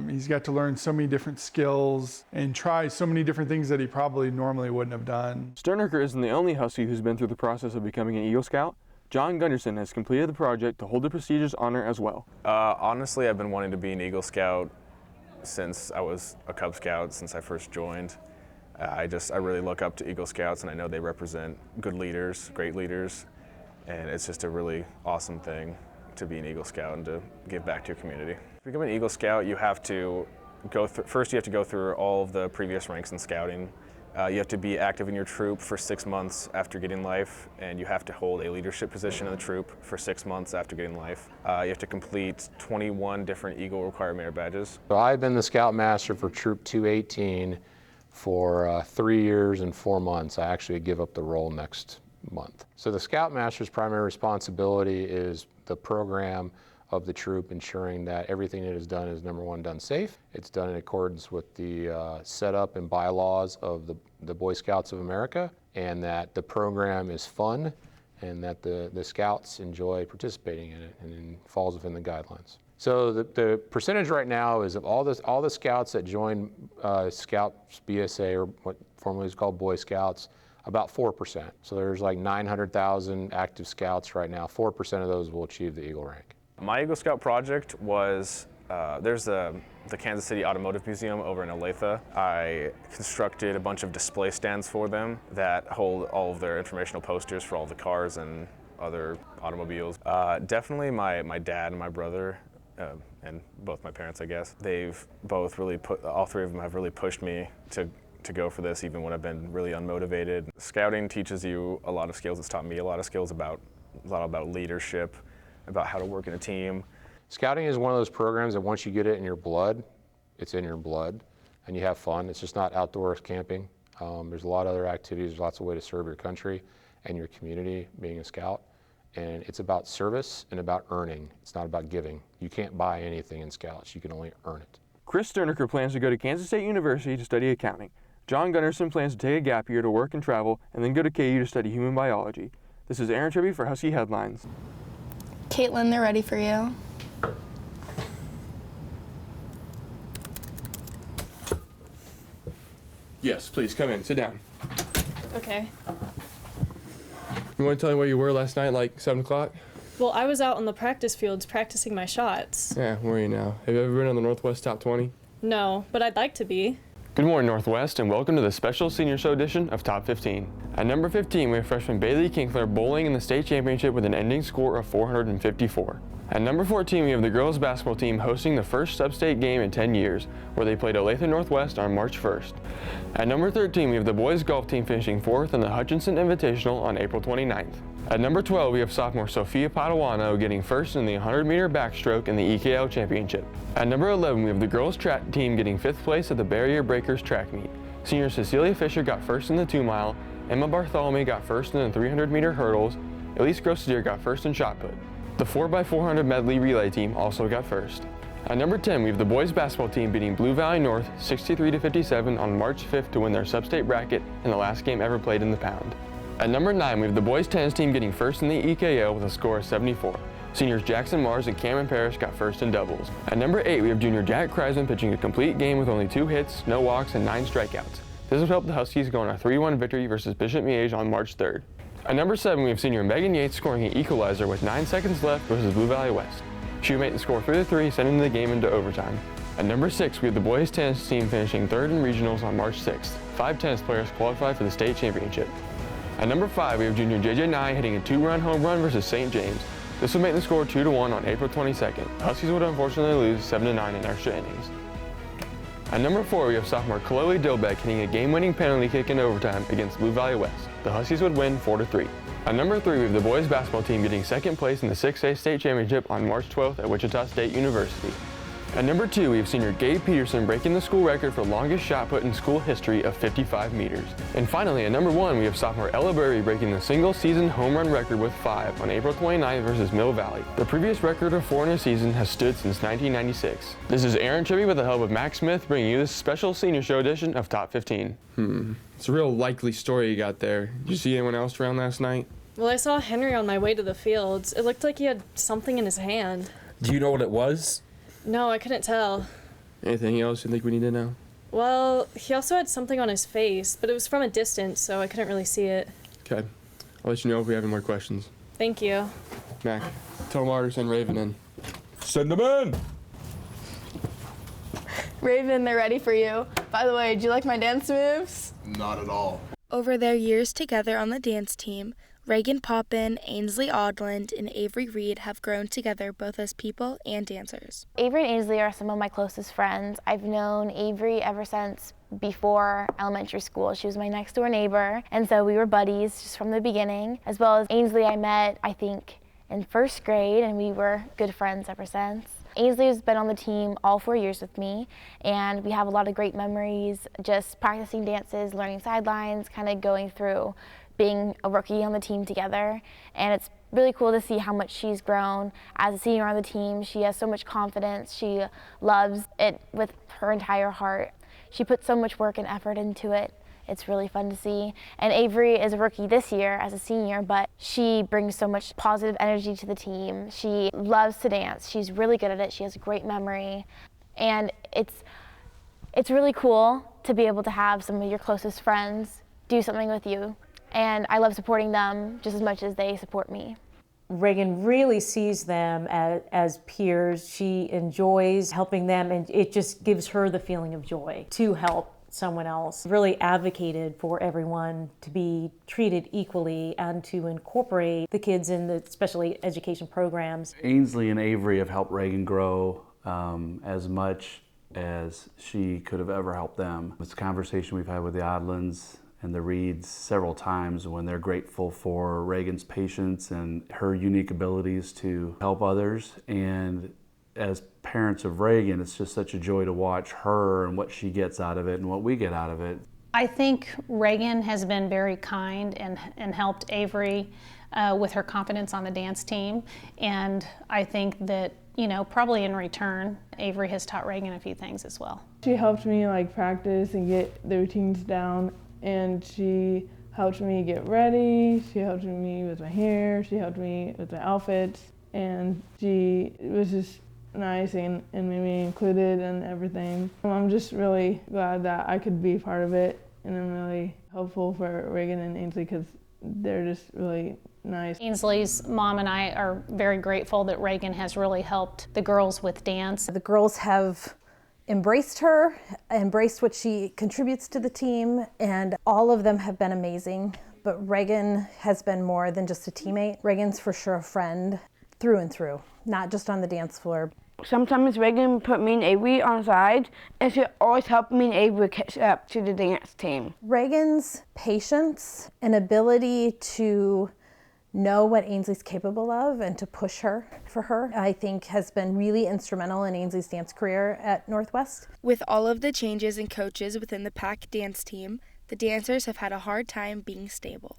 He's got to learn so many different skills and try so many different things that he probably normally wouldn't have done. Sternecker isn't the only Husky who's been through the process of becoming an Eagle Scout. John Gunderson has completed the project to hold the prestigious honor as well. Honestly, I've been wanting to be an Eagle Scout since I was a Cub Scout, since I first joined. I really look up to Eagle Scouts, and I know they represent good leaders, great leaders, and it's just a really awesome thing to be an Eagle Scout and to give back to your community. To become an Eagle Scout, you have to go through all of the previous ranks in scouting. You have to be active in your troop for 6 months after getting life, and you have to hold a leadership position in the troop for 6 months after getting life. You have to complete 21 different Eagle required merit badges. So I've been the Scoutmaster for Troop 218 for 3 years and 4 months. I actually give up the role next month. So the Scoutmaster's primary responsibility is the program of the troop, ensuring that everything that is done is, number one, done safe. It's done in accordance with the setup and bylaws of the Boy Scouts of America, and that the program is fun and that the Scouts enjoy participating in it and falls within the guidelines. So the percentage right now is of all the Scouts that join Scouts BSA, or what formerly is called Boy Scouts, about 4%. So there's like 900,000 active Scouts right now. 4% of those will achieve the Eagle rank. My Eagle Scout project was, there's the Kansas City Automotive Museum over in Olathe. I constructed a bunch of display stands for them that hold all of their informational posters for all the cars and other automobiles. Definitely my dad and my brother, and both my parents, I guess, they've both really all three of them have really pushed me to go for this, even when I've been really unmotivated. Scouting teaches you a lot of skills. It's taught me a lot of skills about leadership, about how to work in a team. Scouting is one of those programs that once you get it in your blood, it's in your blood, and you have fun. It's just not outdoors camping. There's a lot of other activities. There's lots of ways to serve your country and your community being a Scout. And it's about service and about earning. It's not about giving. You can't buy anything in Scouts. You can only earn it. Chris Sternecker plans to go to Kansas State University to study accounting. John Gunderson plans to take a gap year to work and travel, and then go to KU to study human biology. This is Aaron Tribby for Husky Headlines. Caitlin, they're ready for you. Yes, please come in. Sit down. Okay. You want to tell me where you were last night, like 7 o'clock? Well, I was out on the practice fields practicing my shots. Yeah, where are you now? Have you ever been on the Northwest Top 20? No, but I'd like to be. Good morning, Northwest, and welcome to the special senior show edition of Top 15. At number 15, we have freshman Bailey Kinkler bowling in the state championship with an ending score of 454. At number 14, we have the girls basketball team hosting the first sub-state game in 10 years, where they played Olathe Northwest on March 1st. At number 13, we have the boys golf team finishing 4th in the Hutchinson Invitational on April 29th. At number 12, we have sophomore Sophia Padawano getting 1st in the 100-meter backstroke in the EKL Championship. At number 11, we have the girls track team getting 5th place at the Barrier Breakers track meet. Senior Cecilia Fisher got 1st in the 2-mile, Emma Bartholomew got 1st in the 300-meter hurdles, Elise Grossitier got 1st in shot put. The 4x400 medley relay team also got 1st. At number 10, we have the boys basketball team beating Blue Valley North 63-57 on March 5th to win their sub-state bracket in the last game ever played in the Pound. At number 9, we have the boys tennis team getting 1st in the EKO with a score of 74. Seniors Jackson Mars and Cameron Parrish got 1st in doubles. At number 8, we have junior Jack Kreisman pitching a complete game with only 2 hits, no walks, and 9 strikeouts. This would help the Huskies go on a 3-1 victory versus Bishop Miege on March 3rd. At number 7, we have senior Megan Yates scoring an equalizer with 9 seconds left versus Blue Valley West. She would make the score 3-3, sending the game into overtime. At number 6, we have the boys tennis team finishing 3rd in regionals on March 6th. 5 tennis players qualified for the state championship. At number 5, we have junior JJ Nye hitting a 2-run home run versus St. James. This would make the score 2-1 on April 22nd. Huskies would unfortunately lose 7-9 in extra innings. At number 4, we have sophomore Chloe Dobek hitting a game-winning penalty kick in overtime against Blue Valley West. The Huskies would win 4-3. At number 3, we have the boys basketball team getting 2nd place in the 6A state championship on March 12th at Wichita State University. At number 2, we have senior Gabe Peterson breaking the school record for longest shot put in school history of 55 meters. And finally, at number 1, we have sophomore Ella Berry breaking the single season home run record with 5 on April 29th versus Mill Valley. The previous record of 4 in a season has stood since 1996. This is Aaron Chibby with the help of Max Smith bringing you this special senior show edition of Top 15. It's a real likely story you got there. Did you see anyone else around last night? Well, I saw Henry on my way to the fields. It looked like he had something in his hand. Do you know what it was? No, I couldn't tell. Anything else you think we need to know? Well, he also had something on his face, but it was from a distance, so I couldn't really see it. Okay. I'll let you know if we have any more questions. Thank you. Mac, tell Mark to send Raven in. Send him in! Raven, they're ready for you. By the way, do you like my dance moves? Not at all. Over their years together on the dance team, Reagan Poppin, Ainsley Audland, and Avery Reed have grown together both as people and dancers. Avery and Ainsley are some of my closest friends. I've known Avery ever since before elementary school. She was my next door neighbor, and so we were buddies just from the beginning. As well as Ainsley, I met, I think, in first grade, and we were good friends ever since. Ainsley has been on the team all 4 years with me, and we have a lot of great memories, just practicing dances, learning sidelines, kind of going through being a rookie on the team together. And it's really cool to see how much she's grown as a senior on the team. She has so much confidence. She loves it with her entire heart. She puts so much work and effort into it. It's really fun to see. And Avery is a rookie this year as a senior, but she brings so much positive energy to the team. She loves to dance. She's really good at it. She has a great memory. And it's really cool to be able to have some of your closest friends do something with you. And I love supporting them just as much as they support me. Reagan really sees them as peers. She enjoys helping them, and it just gives her the feeling of joy to help someone else. Really advocated for everyone to be treated equally and to incorporate the kids in the special education programs. Ainsley and Avery have helped Reagan grow as much as she could have ever helped them. It's a conversation we've had with the Audlands and the Reeds several times when they're grateful for Reagan's patience and her unique abilities to help others. And as parents of Reagan, it's just such a joy to watch her and what she gets out of it and what we get out of it. I think Reagan has been very kind and helped Avery with her confidence on the dance team. And I think that, you know, probably in return, Avery has taught Reagan a few things as well. She helped me practice and get the routines down, and she helped me get ready. She helped me with my hair. She helped me with my outfits, and she was just nice and made me included in everything. I'm just really glad that I could be part of it, and I'm really hopeful for Reagan and Ainsley because they're just really nice. Ainsley's mom and I are very grateful that Reagan has really helped the girls with dance. The girls have embraced her, embraced what she contributes to the team, and all of them have been amazing. But Reagan has been more than just a teammate. Reagan's for sure a friend through and through, not just on the dance floor. Sometimes Reagan put me and Avery on the side, and she always helped me and Avery catch up to the dance team. Reagan's patience and ability to know what Ainsley's capable of and to push her for her, I think has been really instrumental in Ainsley's dance career at Northwest. With all of the changes in coaches within the PAC dance team, the dancers have had a hard time being stable.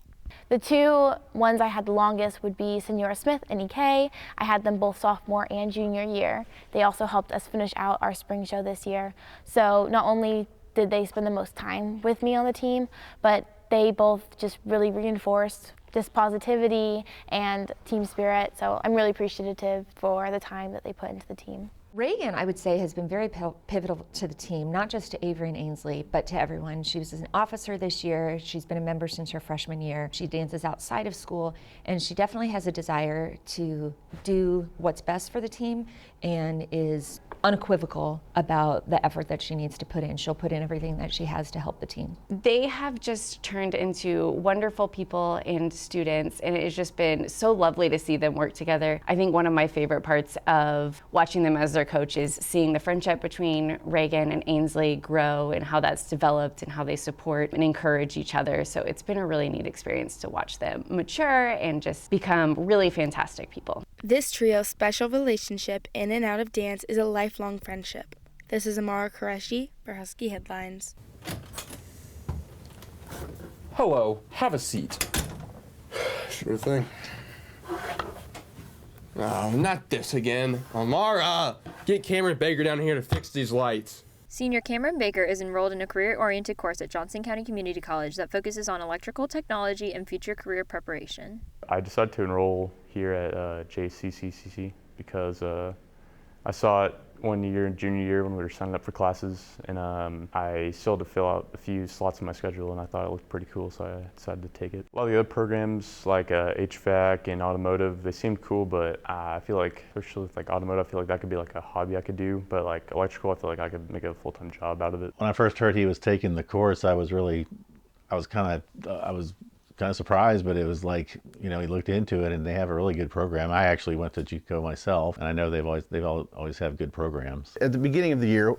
The two ones I had the longest would be Senora Smith and EK. I had them both sophomore and junior year. They also helped us finish out our spring show this year. So not only did they spend the most time with me on the team, but they both just really reinforced this positivity and team spirit. So I'm really appreciative for the time that they put into the team. Reagan, I would say, has been very pivotal to the team, not just to Avery and Ainsley, but to everyone. She was an officer this year. She's been a member since her freshman year. She dances outside of school, and she definitely has a desire to do what's best for the team and is unequivocal about the effort that she needs to put in. She'll put in everything that she has to help the team. They have just turned into wonderful people and students, and it has just been so lovely to see them work together. I think one of my favorite parts of watching them as their coach is seeing the friendship between Reagan and Ainsley grow and how that's developed and how they support and encourage each other. So it's been a really neat experience to watch them mature and just become really fantastic people. This trio's special relationship in and out of dance is a lifelong friendship. This is Amara Qureshi for Husky Headlines. Hello, have a seat. Sure thing. Oh, not this again. Amara, get Cameron Baker down here to fix these lights. Senior Cameron Baker is enrolled in a career-oriented course at Johnson County Community College that focuses on electrical technology and future career preparation. I decided to enroll here at JCCCC because I saw it one year in junior year when we were signing up for classes, and I still had to fill out a few slots in my schedule, and I thought it looked pretty cool, so I decided to take it. A lot of the other programs like HVAC and automotive, they seemed cool, but I feel like, especially with like automotive, I feel like that could be like a hobby I could do, but like electrical, I feel like I could make a full-time job out of it. When I first heard he was taking the course, I was kind of surprised, but it was like, he looked into it and they have a really good program. I actually went to JUCO myself, and I know they've always have good programs. At the beginning of the year,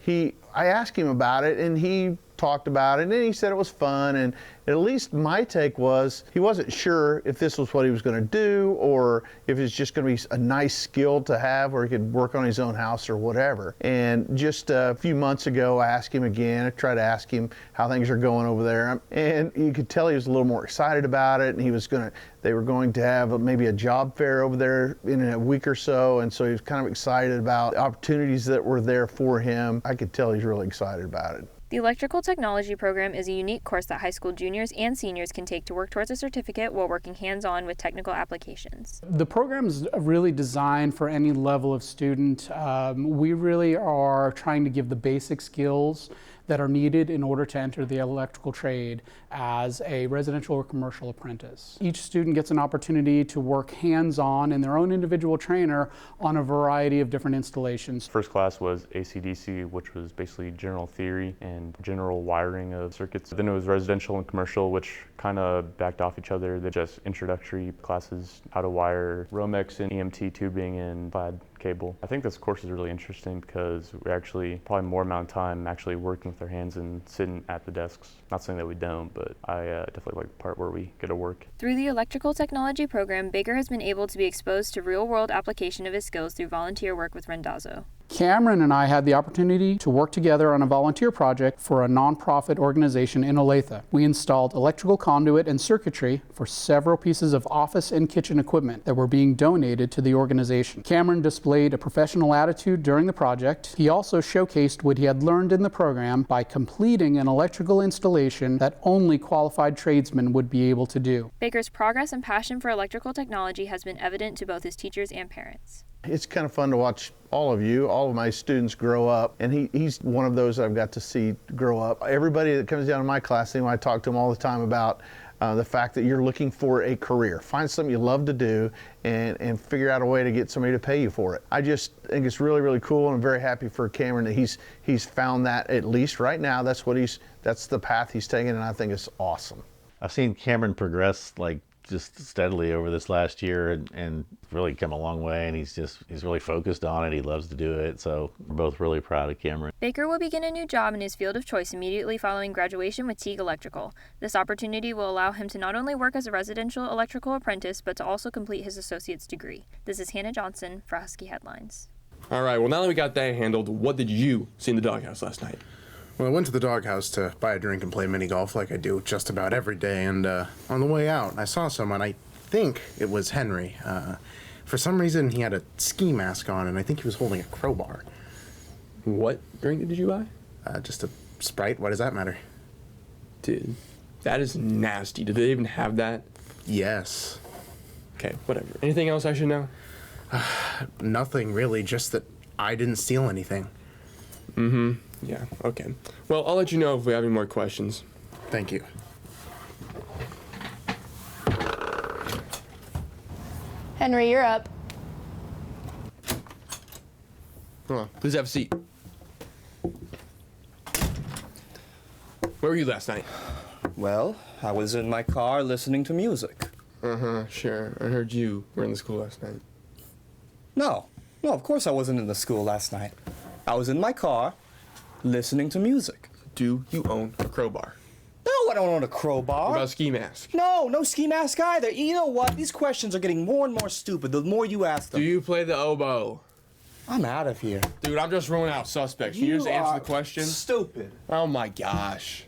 I asked him about it, and he talked about it, and he said it was fun, and at least my take was he wasn't sure if this was what he was going to do or if it's just going to be a nice skill to have where he could work on his own house or whatever. And just a few months ago, I asked him again. I tried to ask him how things are going over there, and you could tell he was a little more excited about it, and they were going to have maybe a job fair over there in a week or so, and so he was kind of excited about the opportunities that were there for him. I could tell he's really excited about it. The Electrical Technology program is a unique course that high school juniors and seniors can take to work towards a certificate while working hands-on with technical applications. The program is really designed for any level of student. We really are trying to give the basic skills that are needed in order to enter the electrical trade as a residential or commercial apprentice. Each student gets an opportunity to work hands-on in their own individual trainer on a variety of different installations. First class was AC/DC, which was basically general theory and general wiring of circuits. Then it was residential and commercial, which kind of backed off each other. They're just introductory classes, how to wire Romex and EMT tubing and plaid cable. I think this course is really interesting because we're actually probably more amount of time actually working with our hands and sitting at the desks. Not saying that we don't, but I definitely like the part where we get to work. Through the Electrical Technology program, Baker has been able to be exposed to real-world application of his skills through volunteer work with Rendazzo. Cameron and I had the opportunity to work together on a volunteer project for a nonprofit organization in Olathe. We installed electrical conduit and circuitry for several pieces of office and kitchen equipment that were being donated to the organization. Cameron displayed a professional attitude during the project. He also showcased what he had learned in the program by completing an electrical installation that only qualified tradesmen would be able to do. Baker's progress and passion for electrical technology has been evident to both his teachers and parents. It's kind of fun to watch all of my students grow up, and he's one of those that I've got to see grow up. Everybody that comes down to my class, I talk to them all the time about the fact that you're looking for a career. Find something you love to do and figure out a way to get somebody to pay you for it. I just think it's really, really cool, and I'm very happy for Cameron that he's found that, at least right now. That's the path he's taken, and I think it's awesome. I've seen Cameron progress just steadily over this last year and really come a long way, and he's really focused on it. He loves to do it, so we're both really proud of Cameron. Baker will begin a new job in his field of choice immediately following graduation with Teague Electrical. This opportunity will allow him to not only work as a residential electrical apprentice, but to also complete his associate's degree. This is Hannah Johnson for Husky Headlines. All right, well, now that we got that handled, what did you see in the doghouse last night? Well, I went to the doghouse to buy a drink and play mini golf like I do just about every day, and on the way out, I saw someone. I think it was Henry. For some reason, he had a ski mask on, and I think he was holding a crowbar. What drink did you buy? Just a Sprite. Why does that matter? Dude, that is nasty. Do they even have that? Yes. Okay, whatever. Anything else I should know? Nothing really, just that I didn't steal anything. Mm-hmm. Yeah, okay. Well, I'll let you know if we have any more questions. Thank you. Henry, you're up. Come on, please have a seat. Where were you last night? Well, I was in my car listening to music. Uh-huh, sure. I heard you were in the school last night. No, of course I wasn't in the school last night. I was in my car listening to music. Do you own a crowbar? The hell I don't own a crowbar. What about ski mask? No ski mask either. You know what? These questions are getting more and more stupid the more you ask them. Do you play the oboe? I'm out of here. Dude, I'm just ruling out suspects. Can you just answer the question? Stupid. Oh my gosh.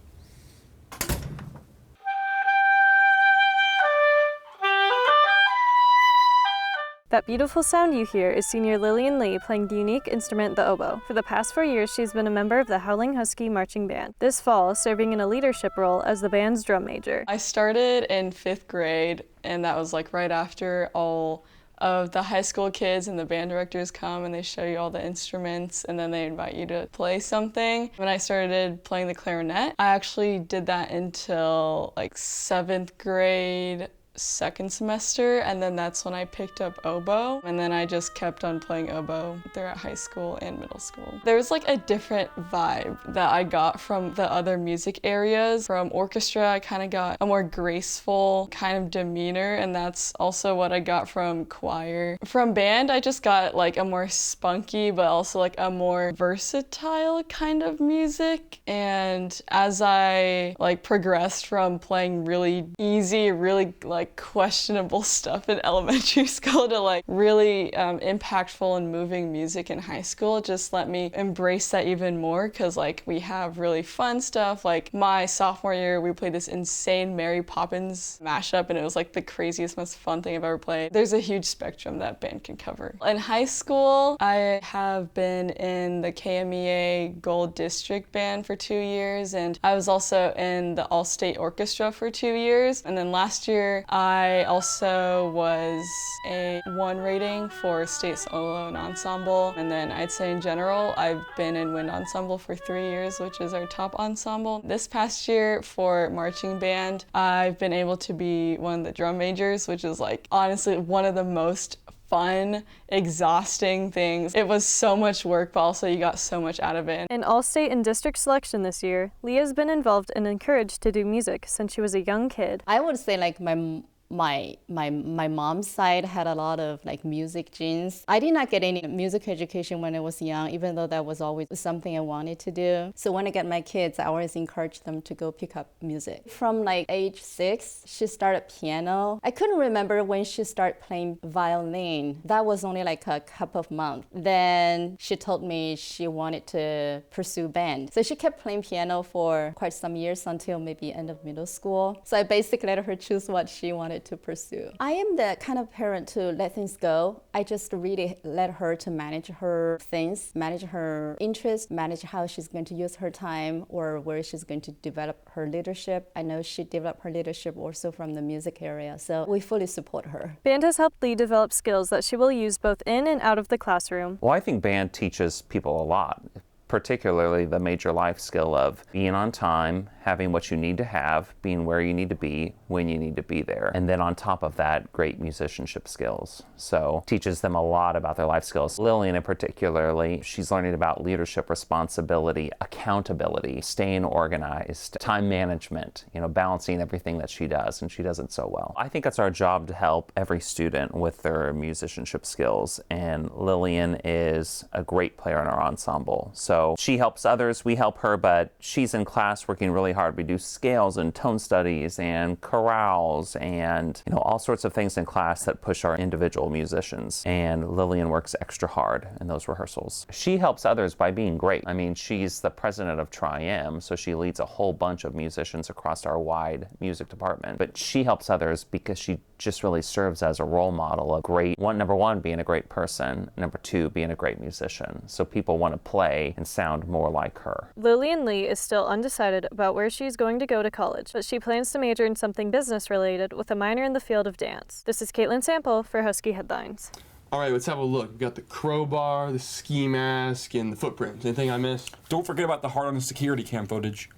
That beautiful sound you hear is senior Lillian Lee playing the unique instrument, the oboe. For the past 4 years, she's been a member of the Howling Husky marching band. This fall, serving in a leadership role as the band's drum major. I started in 5th grade, and that was like right after all of the high school kids and the band directors come and they show you all the instruments and then they invite you to play something. When I started playing the clarinet, I actually did that until like 7th grade, 2nd semester, and then that's when I picked up oboe, and then I just kept on playing oboe throughout high school and middle school. There's like a different vibe that I got from the other music areas. From orchestra, I kind of got a more graceful kind of demeanor, and that's also what I got from choir. From band, I just got like a more spunky, but also like a more versatile kind of music. And as I like progressed from playing really easy, really like questionable stuff in elementary school to like really impactful and moving music in high school, it just let me embrace that even more, because like we have really fun stuff. Like my sophomore year, we played this insane Mary Poppins mashup, and it was like the craziest, most fun thing I've ever played. There's a huge spectrum that band can cover. In high school, I have been in the KMEA Gold District Band for 2 years, and I was also in the All-State Orchestra for 2 years. And then last year, I also was a 1 rating for State Solo and Ensemble. And then I'd say in general, I've been in Wind Ensemble for 3 years, which is our top ensemble. This past year for marching band, I've been able to be one of the drum majors, which is like honestly one of the most fun, exhausting things. It was so much work, but also you got so much out of it. In all-state and district selection this year, Leah's been involved and encouraged to do music since she was a young kid. I would say like my mom's side had a lot of like music genes. I did not get any music education when I was young, even though that was always something I wanted to do. So when I get my kids, I always encourage them to go pick up music. From like age 6, she started piano. I couldn't remember when she started playing violin. That was only like a couple of months. Then she told me she wanted to pursue band. So she kept playing piano for quite some years until maybe end of middle school. So I basically let her choose what she wanted to pursue. I am the kind of parent to let things go. I just really let her to manage her things, manage her interests, manage how she's going to use her time or where she's going to develop her leadership. I know she developed her leadership also from the music area, so we fully support her. Band has helped Lee develop skills that she will use both in and out of the classroom. Well, I think band teaches people a lot, particularly the major life skill of being on time, having what you need to have, being where you need to be, when you need to be there. And then on top of that, great musicianship skills. So teaches them a lot about their life skills. Lillian in particularly, she's learning about leadership, responsibility, accountability, staying organized, time management, balancing everything that she does, and she does it so well. I think it's our job to help every student with their musicianship skills, and Lillian is a great player in our ensemble. So she helps others, we help her, but she's in class working really hard. We do scales and tone studies and chorales and all sorts of things in class that push our individual musicians. And Lillian works extra hard in those rehearsals. She helps others by being great. I mean, she's the president of Tri-M, so she leads a whole bunch of musicians across our wide music department. But she helps others because she just really serves as a role model of number one, being a great person, number 2, being a great musician. So people want to play and sound more like her. Lillian Lee is still undecided about where she's going to go to college, but she plans to major in something business-related with a minor in the field of dance. This is Caitlin Sample for Husky Headlines. All right, let's have a look. We've got the crowbar, the ski mask, and the footprints. Anything I missed? Don't forget about the heart on the security cam footage.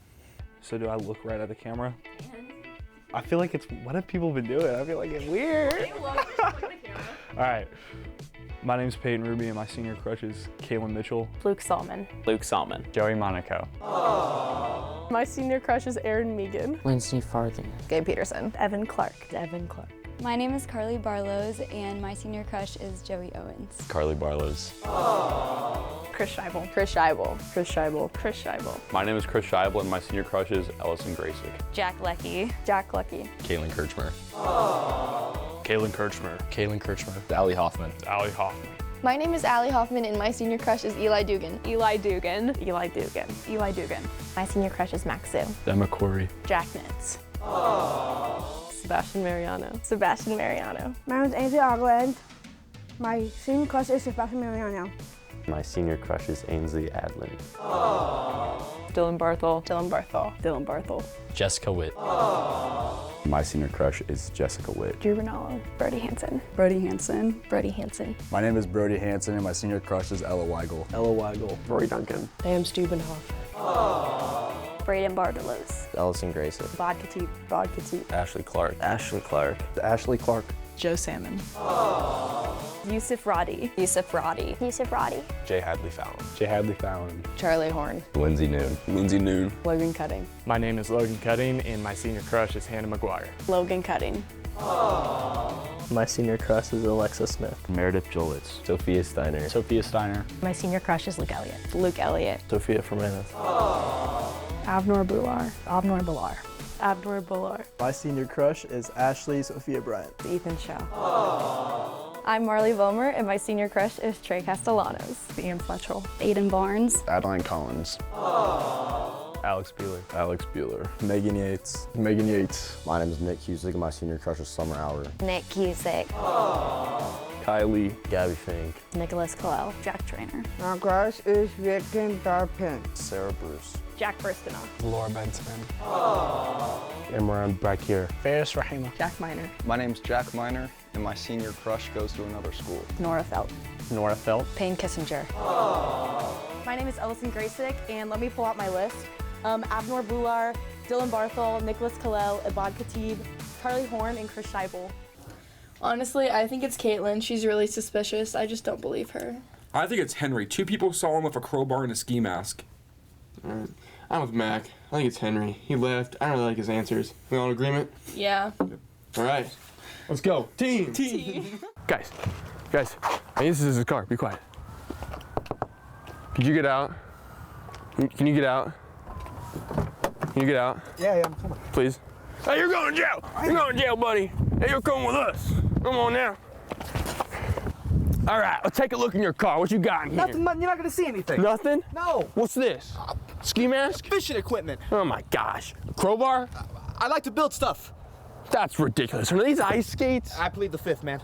So do I look right at the camera? I feel like what have people been doing? I feel like it's weird. All right. My name's Peyton Ruby, and my senior crush is Kaylin Mitchell. Luke Salmon. Luke Salmon. Joey Monaco. Aww. My senior crush is Aaron Megan. Lindsay Farthing. Gabe Peterson. Evan Clark. Evan Clark. My name is Carly Barlows, and my senior crush is Joey Owens. Carly Barlows. Aww. Chris Scheibel. Chris Scheibel. Chris Scheibel. Chris Scheibel. My name is Chris Scheibel, and my senior crush is Ellison Graysick. Jack Lecky. Jack Lucky. Kaylin Kirchmer. Kaylin Kirchmer. Kaylin Kirchmer. Allie Hoffman. Allie Hoffman. My name is Allie Hoffman, and my senior crush is Eli Dugan. Eli Dugan. Eli Dugan. Eli Dugan. My senior crush is Max Sue. Emma Corey. Jack Nitz. Sebastian Mariano. Sebastian Mariano. My name is Ainsley Ogland. My senior crush is Sebastian Mariano. My senior crush is Ainsley Adlin. Dylan Barthel. Dylan Barthel. Dylan Barthel. Jessica Witt. My senior crush is Jessica Witt. Drew Ronaldo. Brody Hansen. Brody Hansen. Brody Hansen. My name is Brody Hansen, and my senior crush is Ella Weigel. Ella Weigel. Rory Duncan. Sam Stubenhoff. Braden Bartelos. Ellison Grayson. Bod Khatib. Bod Khatib. Ashley Clark. Ashley Clark. Ashley Clark. Joe Salmon. Yusuf Roddy. Yusuf Roddy. Yusuf Roddy. Jay Hadley Fallon. Jay Hadley Fallon. Charlie Horn. Lindsay Noon. Lindsay Noon. Logan Cutting. My name is Logan Cutting, and my senior crush is Hannah McGuire. Logan Cutting. My senior crush is Alexa Smith. Meredith Jolitz. Sophia Steiner. Sophia Steiner. My senior crush is Luke Elliott. Luke Elliott. Sophia Fermanez. Avnor Bular. Avnor Bilar. Avnor Bular. My senior crush is Ashley Sophia Bryant. Ethan Shaw. I'm Marley Vollmer, and my senior crush is Trey Castellanos. Ian Fletchell. Aiden Barnes. Adeline Collins. Alex Bueller. Alex Bueller. Megan Yates. Megan Yates. My name is Nick Cusick, and my senior crush is Summer Hour. Nick Cusick. Kylie. Gabby Fink. Nicholas Clell. Jack Trainer. My crush is Victor Darpin. Sarah Bruce. Jack Burstinoff. Laura Bentzenman. Imran Bakir. Ferris Rahima. Jack Miner. My name's Jack Miner, and my senior crush goes to another school. Nora Felt. Nora Felt. Payne Kissinger. My name is Ellison Graysick, and let me pull out my list. Avnor Bular, Dylan Barthel, Nicholas Kalel, Ibad Khatib, Charlie Horn, and Chris Scheibel. Honestly, I think it's Caitlin. She's really suspicious. I just don't believe her. I think it's Henry. 2 people saw him with a crowbar and a ski mask. Alright. I'm with Mac. I think it's Henry. He left. I don't really like his answers. We all in agreement? Yeah. Alright. Let's go. Team! Guys. I think this is his car. Be quiet. Could you get out? Can you get out? Can you get out? Yeah, I'm coming. Please. Hey, you're going to jail. You're going to jail, buddy. Hey, you're coming with us. Come on now. All right, let's take a look in your car. What you got in here? Nothing, you're not gonna see anything. Nothing? No. What's this? Ski mask? Fishing equipment. Oh my gosh. Crowbar? I like to build stuff. That's ridiculous. Are these ice skates? I plead the fifth, man.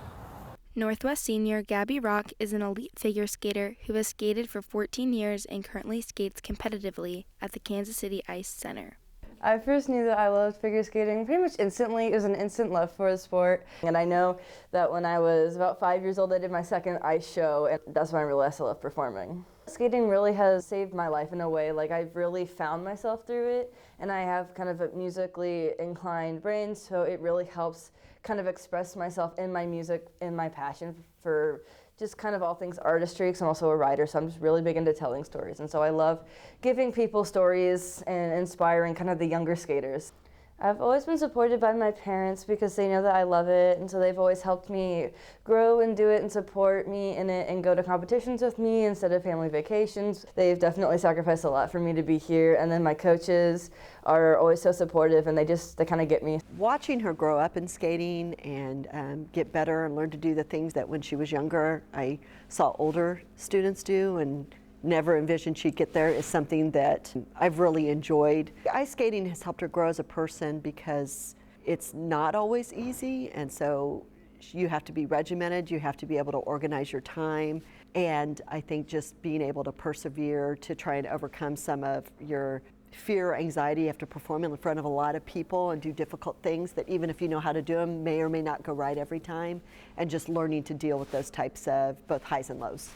Northwest senior Gabby Rock is an elite figure skater who has skated for 14 years and currently skates competitively at the Kansas City Ice Center. I first knew that I loved figure skating pretty much instantly. It was an instant love for the sport. And I know that when I was about 5 years old, I did my second ice show, and that's when I realized I loved performing. Skating really has saved my life in a way. Like, I've really found myself through it, and I have kind of a musically inclined brain, so it really helps kind of express myself in my music and my passion for just kind of all things artistry, because I'm also a writer, so I'm just really big into telling stories. And so I love giving people stories and inspiring kind of the younger skaters. I've always been supported by my parents because they know that I love it, and so they've always helped me grow and do it and support me in it and go to competitions with me instead of family vacations. They've definitely sacrificed a lot for me to be here, and then my coaches are always so supportive, and they kind of get me. Watching her grow up in skating and get better and learn to do the things that when she was younger I saw older students do and never envisioned she'd get there is something that I've really enjoyed. Ice skating has helped her grow as a person because it's not always easy, and so you have to be regimented, you have to be able to organize your time, and I think just being able to persevere to try and overcome some of your fear or anxiety after performing in front of a lot of people and do difficult things that even if you know how to do them may or may not go right every time, and just learning to deal with those types of both highs and lows.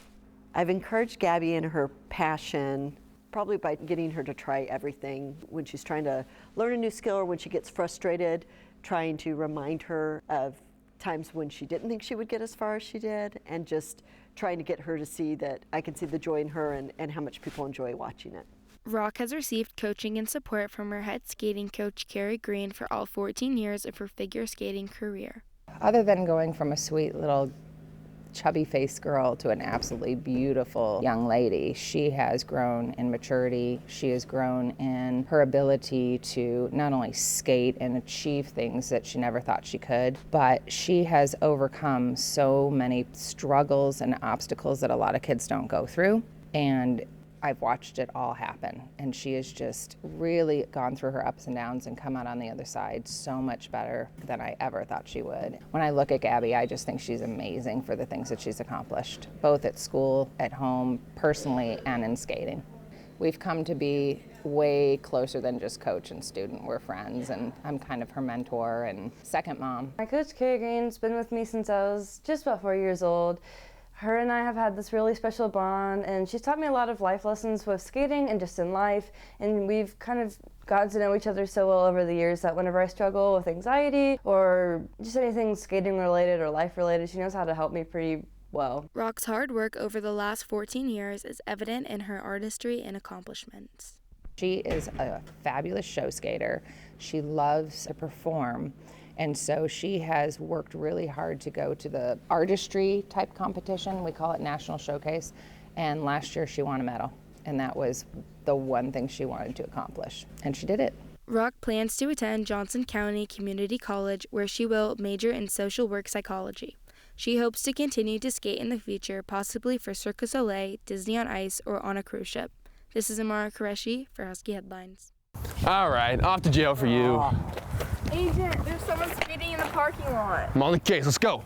I've encouraged Gabby in her passion, probably by getting her to try everything. When she's trying to learn a new skill or when she gets frustrated, trying to remind her of times when she didn't think she would get as far as she did, and just trying to get her to see that I can see the joy in her and how much people enjoy watching it. Rock has received coaching and support from her head skating coach, Carrie Green, for all 14 years of her figure skating career. Other than going from a sweet little chubby-faced girl to an absolutely beautiful young lady. She has grown in maturity. She has grown in her ability to not only skate and achieve things that she never thought she could, but she has overcome so many struggles and obstacles that a lot of kids don't go through. And I've watched it all happen, and she has just really gone through her ups and downs and come out on the other side so much better than I ever thought she would. When I look at Gabby, I just think she's amazing for the things that she's accomplished, both at school, at home, personally, and in skating. We've come to be way closer than just coach and student. We're friends, and I'm kind of her mentor and second mom. My coach, Carrie Green's been with me since I was just about 4 years old. Her and I have had this really special bond, and she's taught me a lot of life lessons with skating and just in life, and we've kind of gotten to know each other so well over the years that whenever I struggle with anxiety or just anything skating related or life related, she knows how to help me pretty well. Rock's hard work over the last 14 years is evident in her artistry and accomplishments. She is a fabulous show skater. She loves to perform. And so she has worked really hard to go to the artistry type competition. We call it National Showcase. And last year she won a medal. And that was the one thing she wanted to accomplish. And she did it. Rock plans to attend Johnson County Community College, where she will major in social work psychology. She hopes to continue to skate in the future, possibly for Cirque du Soleil, Disney on Ice, or on a cruise ship. This is Amara Qureshi for Husky Headlines. All right, off to jail for you. Agent, there's someone speeding in the parking lot. I'm on the case, let's go.